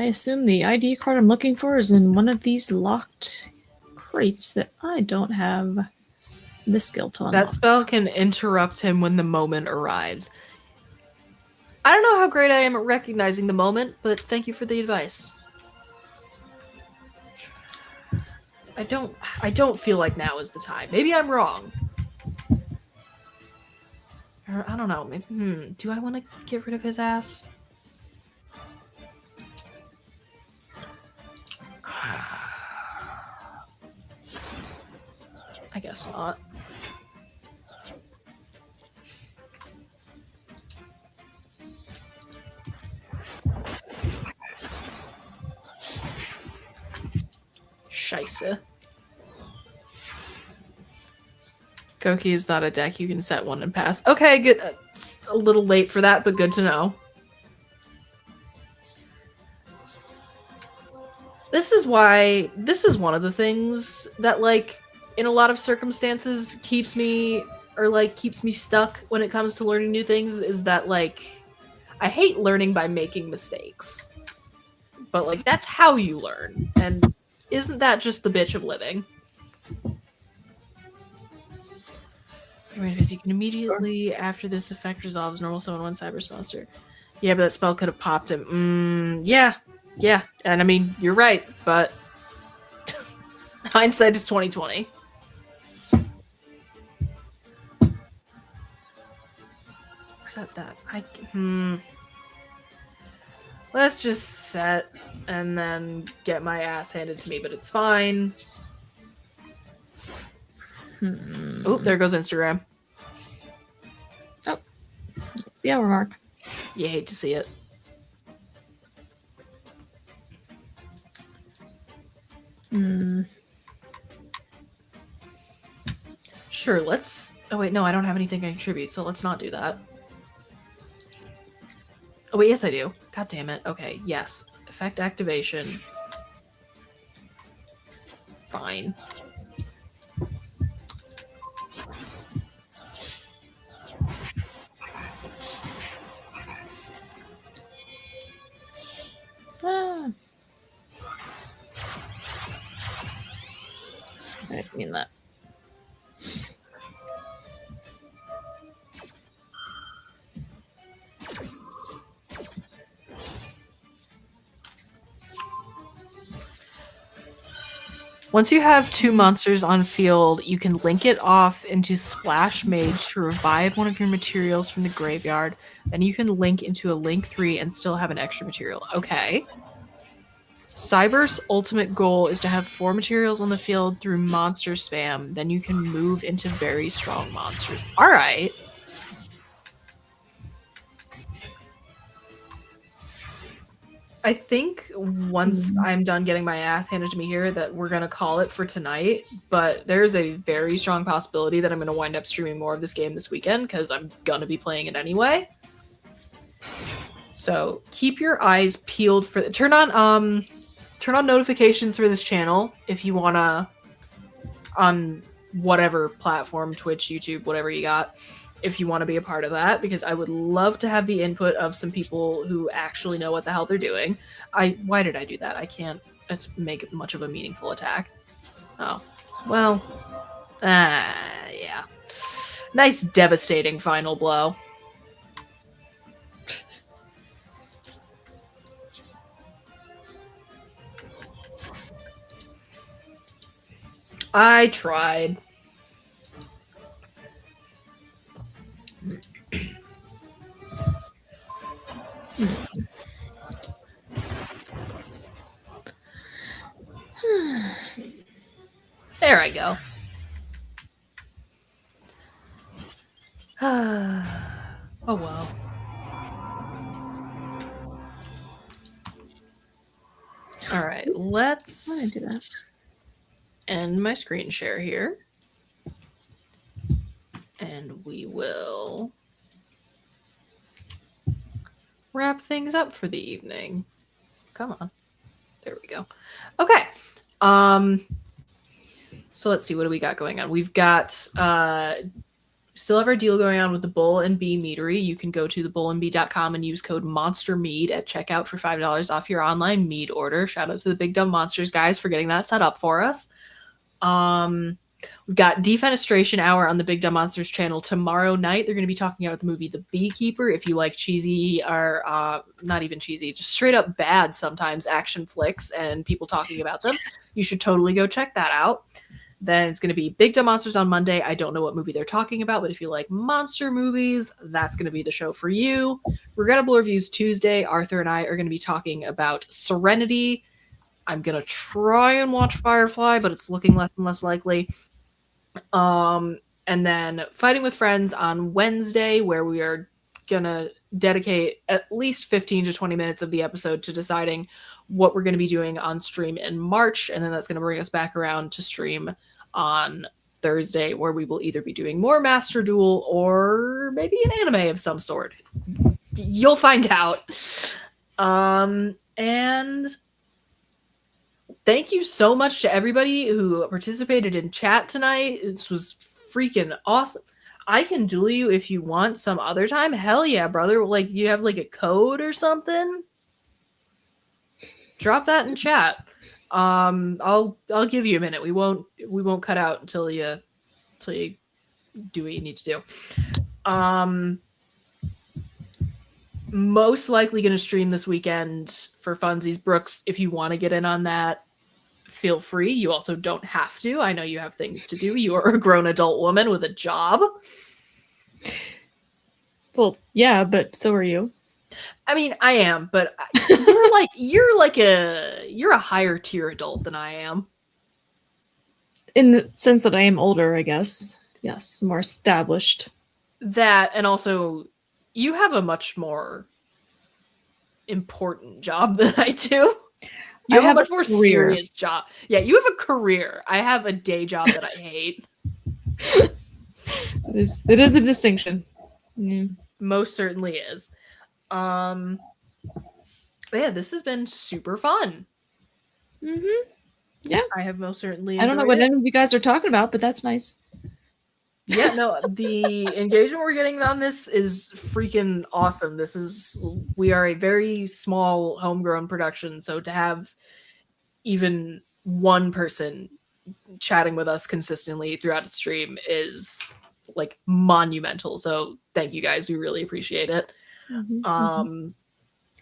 I assume the ID card I'm looking for is in one of these locked crates that I don't have the skill to unlock.
That spell can interrupt him when the moment arrives. I don't know how great I am at recognizing the moment, but thank you for the advice. I don't feel like now is the time. Maybe I'm wrong. Or, I don't know. Maybe, do I want to get rid of his ass? I guess not. Scheisse. Koki is not a deck. You can set one and pass. Okay, good. It's a little late for that, but good to know. This is one of the things that, like, in a lot of circumstances keeps me stuck when it comes to learning new things, is that, like, I hate learning by making mistakes. But, like, that's how you learn. And isn't that just the bitch of living? Because you can immediately, after this effect resolves, normal summon one cyber monster. Yeah, but that spell could have popped him. Yeah. And I mean, you're right, but hindsight is 2020. Set that. Let's just set and then get my ass handed to me, but it's fine. Oh, there goes Instagram.
Oh, the hour mark.
You hate to see it. Sure, let's... Oh, wait, no, I don't have anything to contribute, so let's not do that. Oh, wait, yes, I do. God damn it. Okay, yes. Effect activation. Fine.
I didn't mean that.
Once you have 2 monsters on field, you can link it off into Splash Mage to revive one of your materials from the graveyard. Then you can link into a Link 3 and still have an extra material. Okay. Cyber's ultimate goal is to have 4 materials on the field through monster spam. Then you can move into very strong monsters. Alright. I think once I'm done getting my ass handed to me here that we're going to call it for tonight, but there's a very strong possibility that I'm going to wind up streaming more of this game this weekend because I'm going to be playing it anyway. So keep your eyes peeled for... Turn on notifications for this channel if you want to, on whatever platform, Twitch, YouTube, whatever you got, if you want to be a part of that, because I would love to have the input of some people who actually know what the hell they're doing. Why did I do that? I can't make much of a meaningful attack. Oh. Well. Yeah. Nice devastating final blow. I tried. There I go. Oh well. All right, let's
do that.
End my screen share here. And we will wrap things up for the evening. Come on. There we go. Okay. So let's see, what do we got going on? We've got still have our deal going on with the Bull and Bee Meadery. You can go to thebullandbee.com and use code MONSTERMEAD at checkout for $5 off your online mead order. Shout out to the Big Dumb Monsters guys for getting that set up for us. We've got Defenestration Hour on the Big Dumb Monsters channel tomorrow night. They're going to be talking about the movie The Beekeeper. If you like cheesy or not even cheesy, just straight up bad sometimes action flicks and people talking about them, you should totally go check that out. Then it's going to be Big Dumb Monsters on Monday. I don't know what movie they're talking about, but if you like monster movies, that's going to be the show for you. Regrettable Reviews Tuesday. Arthur and I are going to be talking about Serenity. I'm going to try and watch Firefly, but it's looking less and less likely. And then Fighting with Friends on Wednesday, where we are going to dedicate at least 15 to 20 minutes of the episode to deciding what we're going to be doing on stream in March. And then that's going to bring us back around to stream on Thursday, where we will either be doing more Master Duel or maybe an anime of some sort. You'll find out. And thank you so much to everybody who participated in chat tonight. This was freaking awesome. I can duel you if you want some other time. Hell yeah, brother. Like, you have like a code or something? Drop that in chat. I'll give you a minute. We won't cut out until you do what you need to do. Most likely going to stream this weekend for funsies. Brooks, if you want to get in on that, feel free. You also don't have to. I know you have things to do. You are a grown adult woman with a job.
Well, yeah, but so are you.
I mean, I am, but you're a higher tier adult than I am.
In the sense that I am older, I guess. Yes, more established.
That, and also you have a much more important job than I do. You have a much more serious job. Yeah, you have a career. I have a day job that I hate.
It is a distinction.
Most certainly is. Yeah, this has been super fun.
Yeah,
I have most certainly.
I don't know what any of you guys are talking about, but that's nice.
Yeah, no, the engagement we're getting on this is freaking awesome. We are a very small homegrown production, so to have even one person chatting with us consistently throughout the stream is like monumental. So thank you guys. We really appreciate it.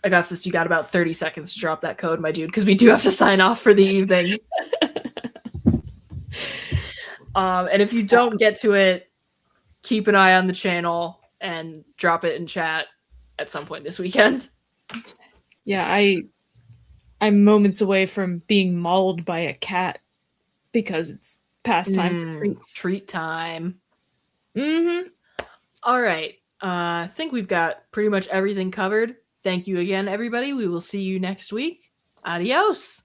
Augustus, you got about 30 seconds to drop that code, my dude, because we do have to sign off for the evening. And if you don't get to it, keep an eye on the channel and drop it in chat at some point this weekend.
Yeah, I'm moments away from being mauled by a cat because it's past time for treats.
Treat time. All right. I think we've got pretty much everything covered. Thank you again, everybody. We will see you next week. Adios.